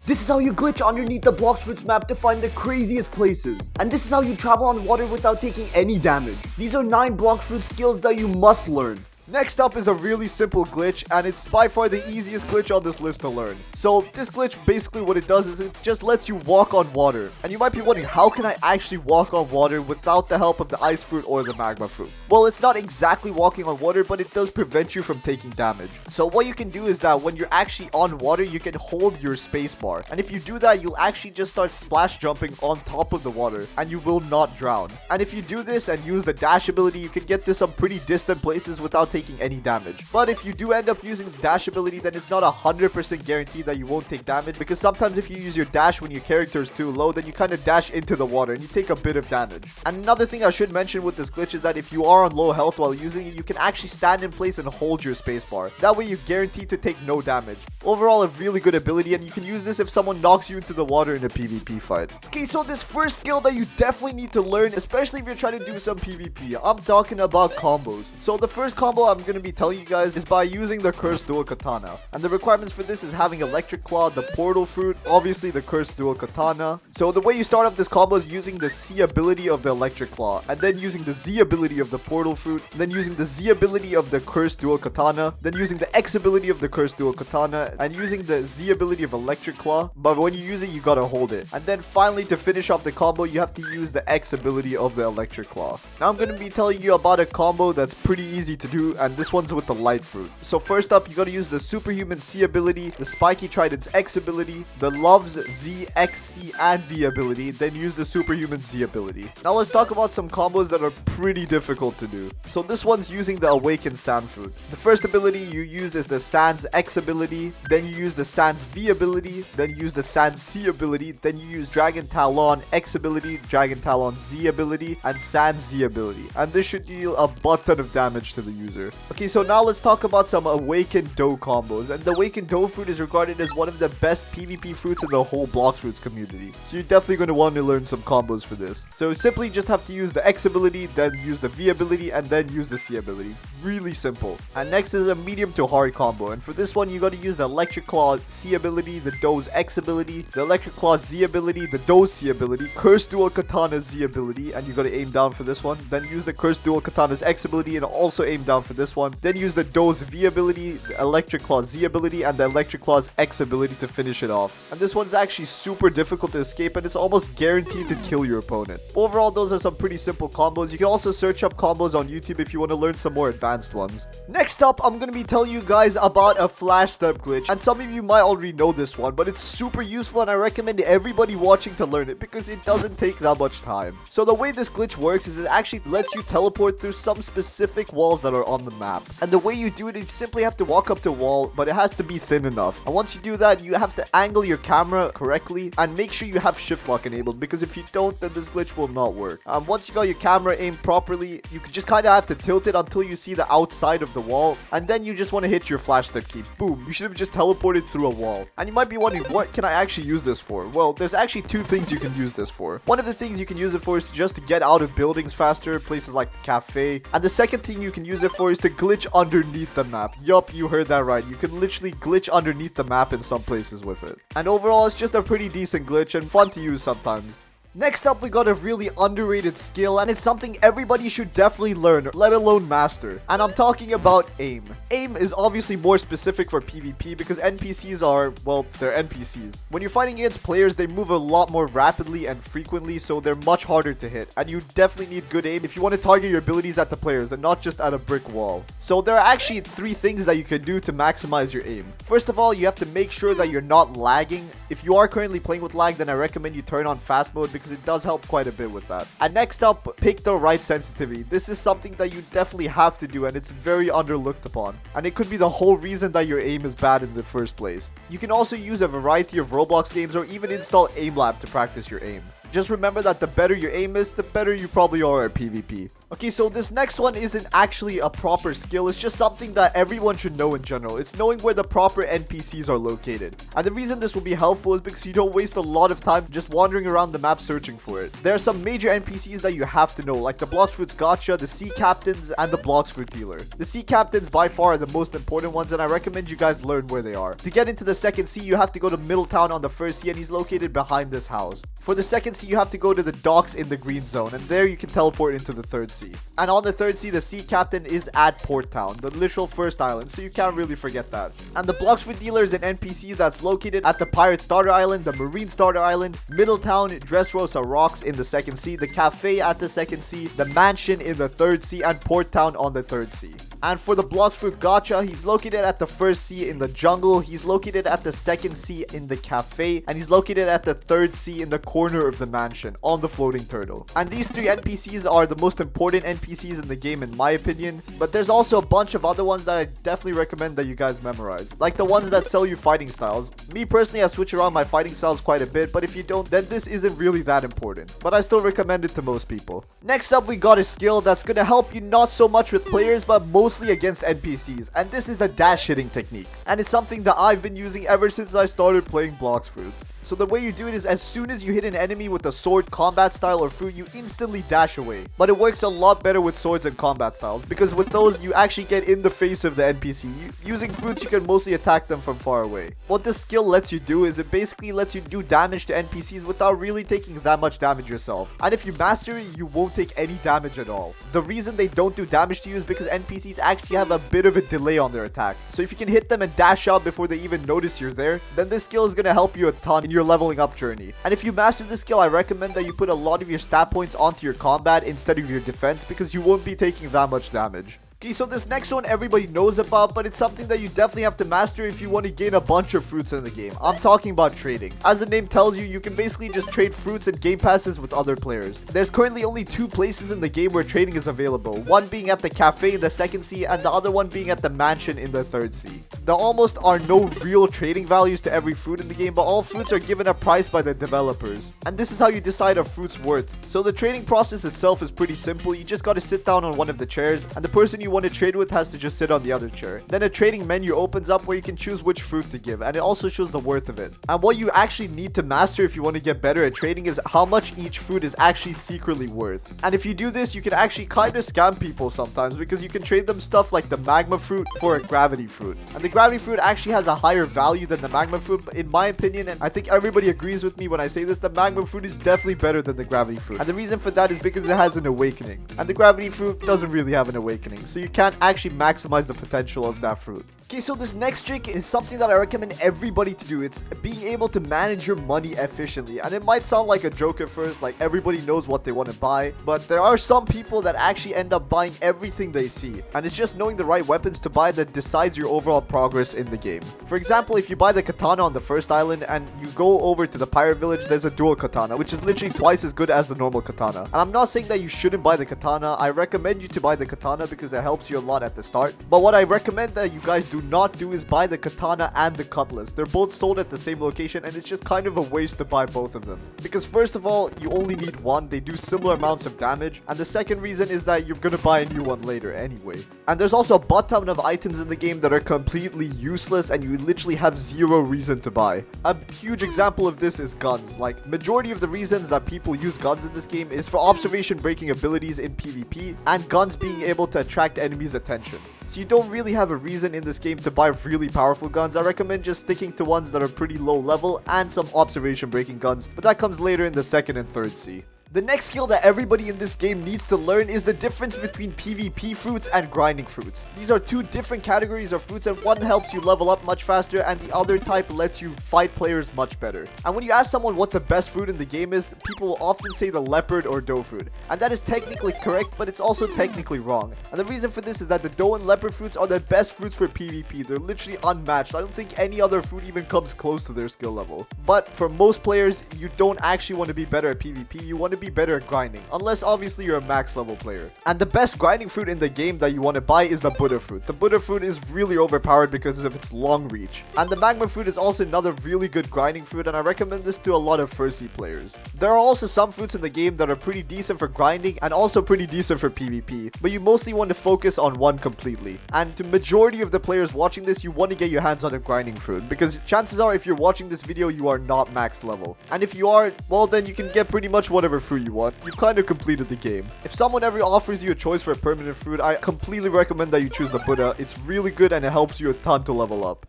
This is how you glitch underneath the Blox Fruits map to find the craziest places. And this is how you travel on water without taking any damage. These are 9 Blox Fruits skills that you must learn. Next up is a really simple glitch, and it's by far the easiest glitch on this list to learn. So this glitch, basically what it does is it just lets you walk on water. And you might be wondering, how can I actually walk on water without the help of the ice fruit or the magma fruit? Well, it's not exactly walking on water, but it does prevent you from taking damage. So what you can do is that when you're actually on water, you can hold your space bar. And if you do that, you'll actually just start splash jumping on top of the water, and you will not drown. And if you do this and use the dash ability, you can get to some pretty distant places without taking any damage. But if you do end up using the dash ability, then it's not 100% guaranteed that you won't take damage, because sometimes if you use your dash when your character is too low, then you kind of dash into the water and you take a bit of damage. And another thing I should mention with this glitch is that if you are on low health while using it, you can actually stand in place and hold your spacebar. That way you're guaranteed to take no damage. Overall, a really good ability, and you can use this if someone knocks you into the water in a PvP fight. Okay, so this first skill that you definitely need to learn, especially if you're trying to do some PvP, I'm talking about combos. So the first combo I'm going to be telling you guys is by using the Cursed Dual Katana. And the requirements for this is having Electric Claw, the Portal Fruit, obviously the Cursed Dual Katana. So the way you start off this combo is using the C ability of the Electric Claw, and then using the Z ability of the Portal Fruit, then using the Z ability of the Cursed Dual Katana, then using the X ability of the Cursed Dual Katana, and using the Z ability of Electric Claw. But when you use it, you gotta hold it. And then finally, to finish off the combo, you have to use the X ability of the Electric Claw. Now I'm gonna be telling you about a combo that's pretty easy to do, and this one's with the Light Fruit. So first up, you gotta use the Superhuman C ability, the Spiky Trident's X ability, the Love's Z, X, C, and V ability, then use the Superhuman Z ability. Now let's talk about some combos that are pretty difficult to do. So this one's using the Awakened Sand Fruit. The first ability you use is the Sans X ability, then you use the Sans V ability, then you use the Sans C ability, then you use Dragon Talon X ability, Dragon Talon Z ability, and Sans Z ability. And this should deal a butt ton of damage to the user. Okay, so now let's talk about some Awakened Dough combos. And the Awakened Dough fruit is regarded as one of the best PvP fruits in the whole Blox Fruits community. So you're definitely going to want to learn some combos for this. So simply just have to use the X ability, then use the V ability, and then use the C ability. Really simple. And next is a medium to hard combo. And for this one, you got to use the Electric Claw C ability, the Dough's X ability, the Electric Claw Z ability, the Dough's C ability, Cursed Dual Katana Z ability, and you got to aim down for this one. Then use the Cursed Dual Katana's X ability and also aim down for this one. Then use the Dough's V ability, the Electric Claw Z ability, and the Electric Claw's X ability to finish it off. And this one's actually super difficult to escape, and it's almost guaranteed to kill your opponent. Overall, those are some pretty simple combos. You can also search up combos on YouTube if you want to learn some more advanced ones. Next up, I'm going to be telling you guys about a flash step glitch, and some of you might already know this one, but it's super useful and I recommend everybody watching to learn it because it doesn't take that much time. So the way this glitch works is it actually lets you teleport through some specific walls that are on the map. And the way you do it is you simply have to walk up to a wall, but it has to be thin enough. And once you do that, you have to angle your camera correctly and make sure you have shift lock enabled, because if you don't, then this glitch will not work. Once you got your camera aimed properly, you can just kind of have to tilt it until you see the outside of the wall, and then you just want to hit your flash step key. Boom, you should have just teleported through a wall. And you might be wondering, what can I actually use this for? Well, there's actually two things you can use this for. One of the things you can use it for is just to get out of buildings faster, places like the cafe. And the second thing you can use it for is to glitch underneath the map. Yup, you heard that right. You can literally glitch underneath the map in some places with it. And overall, it's just a pretty decent glitch and fun to use sometimes. Next up, we got a really underrated skill, and it's something everybody should definitely learn, let alone master. And I'm talking about aim. Aim is obviously more specific for PvP because NPCs are, well, they're NPCs. When you're fighting against players, they move a lot more rapidly and frequently, so they're much harder to hit. And you definitely need good aim if you want to target your abilities at the players and not just at a brick wall. So there are actually 3 things that you can do to maximize your aim. First of all, you have to make sure that you're not lagging. If you are currently playing with lag, then I recommend you turn on fast mode because it does help quite a bit with that. And next up, pick the right sensitivity. This is something that you definitely have to do, and it's very underlooked upon. And it could be the whole reason that your aim is bad in the first place. You can also use a variety of Roblox games or even install AimLab to practice your aim. Just remember that the better your aim is, the better you probably are at PvP. Okay, so this next one isn't actually a proper skill. It's just something that everyone should know in general. It's knowing where the proper NPCs are located. And the reason this will be helpful is because you don't waste a lot of time just wandering around the map searching for it. There are some major NPCs that you have to know, like the Blox Fruits Gacha, the Sea Captains, and the Blox Fruit Dealer. The Sea Captains by far are the most important ones, and I recommend you guys learn where they are. To get into the second sea, you have to go to Middletown on the first sea, and he's located behind this house. For the second sea, you have to go to the docks in the green zone, and there you can teleport into the third sea. And on the third sea, the Sea Captain is at Port Town, the literal first island, so you can't really forget that. And the Blox Fruit Dealer is an NPC that's located at the Pirate Starter Island, the Marine Starter Island, Middletown, Dressrosa Rocks in the second sea, the Cafe at the second sea, the Mansion in the third sea, and Port Town on the third sea. And for the Blox Fruit Gacha, he's located at the first sea in the jungle, he's located at the second sea in the cafe, and he's located at the third sea in the corner of the mansion on the floating turtle. And these three NPCs are the most important NPCs in the game in my opinion, but there's also a bunch of other ones that I definitely recommend that you guys memorize, like the ones that sell you fighting styles. Me personally, I switch around my fighting styles quite a bit, but if you don't, then this isn't really that important, but I still recommend it to most people. Next up, we got a skill that's gonna help you not so much with players, but mostly against NPCs, and this is the dash hitting technique, and it's something that I've been using ever since I started playing Blox Fruits. So the way you do it is as soon as you hit an enemy with a sword, combat style, or fruit, you instantly dash away. But it works a lot better with swords and combat styles, because with those, you actually get in the face of the NPC. Using fruits, you can mostly attack them from far away. What this skill lets you do is it basically lets you do damage to NPCs without really taking that much damage yourself. And if you master it, you won't take any damage at all. The reason they don't do damage to you is because NPCs actually have a bit of a delay on their attack. So if you can hit them and dash out before they even notice you're there, then this skill is going to help you a ton in your leveling up journey. And if you master this skill, I recommend that you put a lot of your stat points onto your combat instead of your defense, because you won't be taking that much damage. Okay, so this next one everybody knows about, but it's something that you definitely have to master if you want to gain a bunch of fruits in the game. I'm talking about trading. As the name tells you, you can basically just trade fruits and game passes with other players. There's currently only 2 places in the game where trading is available, one being at the cafe in the second sea and the other one being at the mansion in the third sea. There almost are no real trading values to every fruit in the game, but all fruits are given a price by the developers, and this is how you decide a fruit's worth. So the trading process itself is pretty simple. You just got to sit down on one of the chairs, and the person you want to trade with has to just sit on the other chair. Then a trading menu opens up where you can choose which fruit to give, and it also shows the worth of it. And what you actually need to master if you want to get better at trading is how much each fruit is actually secretly worth. And if you do this, you can actually kind of scam people sometimes, because you can trade them stuff like the magma fruit for a gravity fruit. And the gravity fruit actually has a higher value than the magma fruit, but in my opinion, and I think everybody agrees with me when I say this, the magma fruit is definitely better than the gravity fruit. And the reason for that is because it has an awakening, and the gravity fruit doesn't really have an awakening, so you can't actually maximize the potential of that fruit. Okay, so this next trick is something that I recommend everybody to do. It's being able to manage your money efficiently. And it might sound like a joke at first, like everybody knows what they want to buy, but there are some people that actually end up buying everything they see. And it's just knowing the right weapons to buy that decides your overall progress in the game. For example, if you buy the katana on the first island and you go over to the pirate village, there's a dual katana, which is literally twice as good as the normal katana. And I'm not saying that you shouldn't buy the katana. I recommend you to buy the katana because it helps you a lot at the start. But what I recommend that you guys do not do is buy the katana and the cutlass. They're both sold at the same location, and it's just kind of a waste to buy both of them. Because first of all, you only need one. They do similar amounts of damage. And the second reason is that you're gonna buy a new one later anyway. And there's also a butt ton of items in the game that are completely useless and you literally have zero reason to buy. A huge example of this is guns. Like, majority of the reasons that people use guns in this game is for observation breaking abilities in PvP and guns being able to attract enemies' attention. So you don't really have a reason in this game to buy really powerful guns. I recommend just sticking to ones that are pretty low level and some observation breaking guns, but that comes later in the second and third sea. The next skill that everybody in this game needs to learn is the difference between PvP fruits and grinding fruits. These are 2 different categories of fruits, and one helps you level up much faster and the other type lets you fight players much better. And when you ask someone what the best fruit in the game is, people will often say the leopard or doe fruit. And that is technically correct, but it's also technically wrong. And the reason for this is that the doe and leopard fruits are the best fruits for PvP. They're literally unmatched. I don't think any other fruit even comes close to their skill level. But for most players, you don't actually want to be better at PvP. You want to be be better at grinding, unless obviously you're a max level player. And the best grinding fruit in the game that you want to buy is the Buddha fruit. The Buddha fruit is really overpowered because of its long reach. And the magma fruit is also another really good grinding fruit, and I recommend this to a lot of firsty players. There are also some fruits in the game that are pretty decent for grinding and also pretty decent for PvP, but you mostly want to focus on one completely. And the majority of the players watching this, you want to get your hands on a grinding fruit, because chances are if you're watching this video, you are not max level. And if you are, well, then you can get pretty much whatever fruit you want. You've kind of completed the game. If someone ever offers you a choice for a permanent fruit, I completely recommend that you choose the Buddha. It's really good and it helps you a ton to level up.